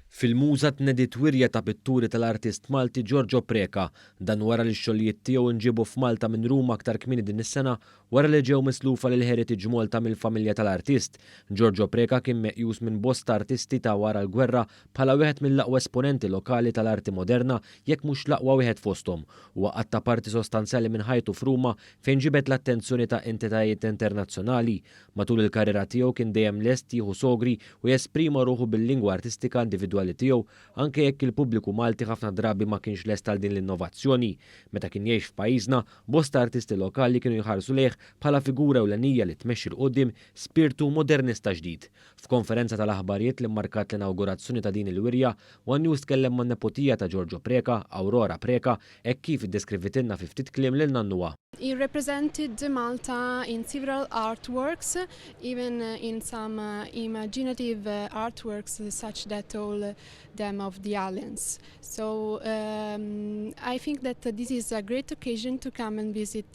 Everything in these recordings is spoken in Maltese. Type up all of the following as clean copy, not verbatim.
Fil-muża tnediet wirja ta' pitturi tal-artist Malti Giorgio Preka, dan wara li x-xogħlijiet tiegħu nġibu f'Malta minn Ruma aktar kmieni din is-sena wara li ġew mislufa lil Heritage Malta mill-familja tal-artist. Giorgio Preka kien meqjus minn bosta artisti ta' wara l-gwerra bħala wieħed mill-aqwa esponenti lokali tal-arti moderna jekk mhux l-aqwa wieħed fosthom. Huwa qatta parti sostanzjali minn ħajtu f'Ruma fejn ġibet l-attenzjoni ta' entitajiet internazzjonali. Matul il-karriera tiegħu kien dejjem lest jieħu sogri u jesprima ruħu bil-lingwa artistika individwali tiegħu anke jekk il-pubbliku Malti ħafna drabi ma kienx lest għal din l-innovazzjoni. Meta kien jgħix f'pajjiżna, bosta artisti lokali kienu jħarsu lejh bħala figura ewlenija li tmexxi l qudiem spirtu modernista ġdid. F'konferenza tal-aħbarijiet li mmarkat l-inawgurazzjoni ta' din il-wirja, One News tkellem man-nepotija ta' Giorgio Preka, Aurora Preka, hekk kif iddeskrivitilna fi ftit kliem lil nannuha. He represented Malta in several artworks, even in some imaginative artworks such that all them of the aliens. So I think that this is a great occasion to come and visit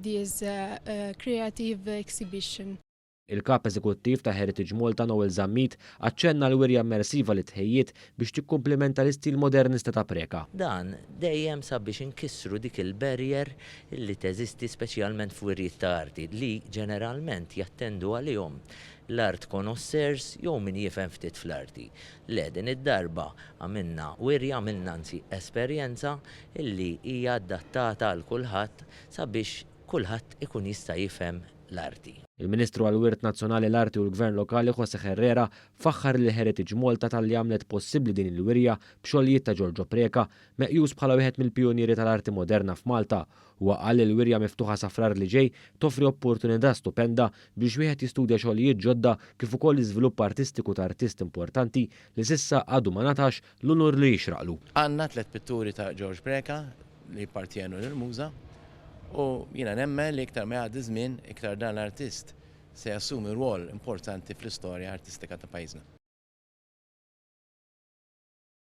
this creative exhibition. Il-kap eżekuttiv ta' Heritage Malta Noel Zammit aċċenna l-wirja immersiva li tħejjiet biex tikkumplementa l-istil modernista ta' Preka. Dan dejjem sabiex inkissru dik il-barrier li teżisti speċjalment f'wirjiet ta' arti li ġeneralment jattendu għalihom l-art connoisseurs jew min jifhem ftit fl-arti. Le din id-darba għamilna wirja għamilna anzi esperjenza illi hija adattata għal kulħadd sabiex kulħadd ikun jista' jifhem l-arti. Il-Ministru għall-Wirt Nazzjonali l-Arti u l-Gvern Lokali Jose Herrera faħħar li Heritage Malta tal-li għamlet possibbli din il-wirja b'xogħlijiet ta' Giorgio Preka meqjus bħala wieħed mill-pjonieri tal-arti moderna f'Malta. Huwa qal li l-wirja miftuħa sa frar li ġej toffri opportunità stupenda biex wieħed jistudja xogħlijiet ġodda kif ukoll iżvilupp artistiku ta' artist importanti li sissa għadu ma natax l-unur li jixraqlu. Għandna 3 pitturi ta' George Preka li partjenu lill-muża. U jiena nemmen li iktar ma jgħaddi żmien iktar dan l-artist se jassumi rwol importanti fl-istorja artistika ta' pajjiżna.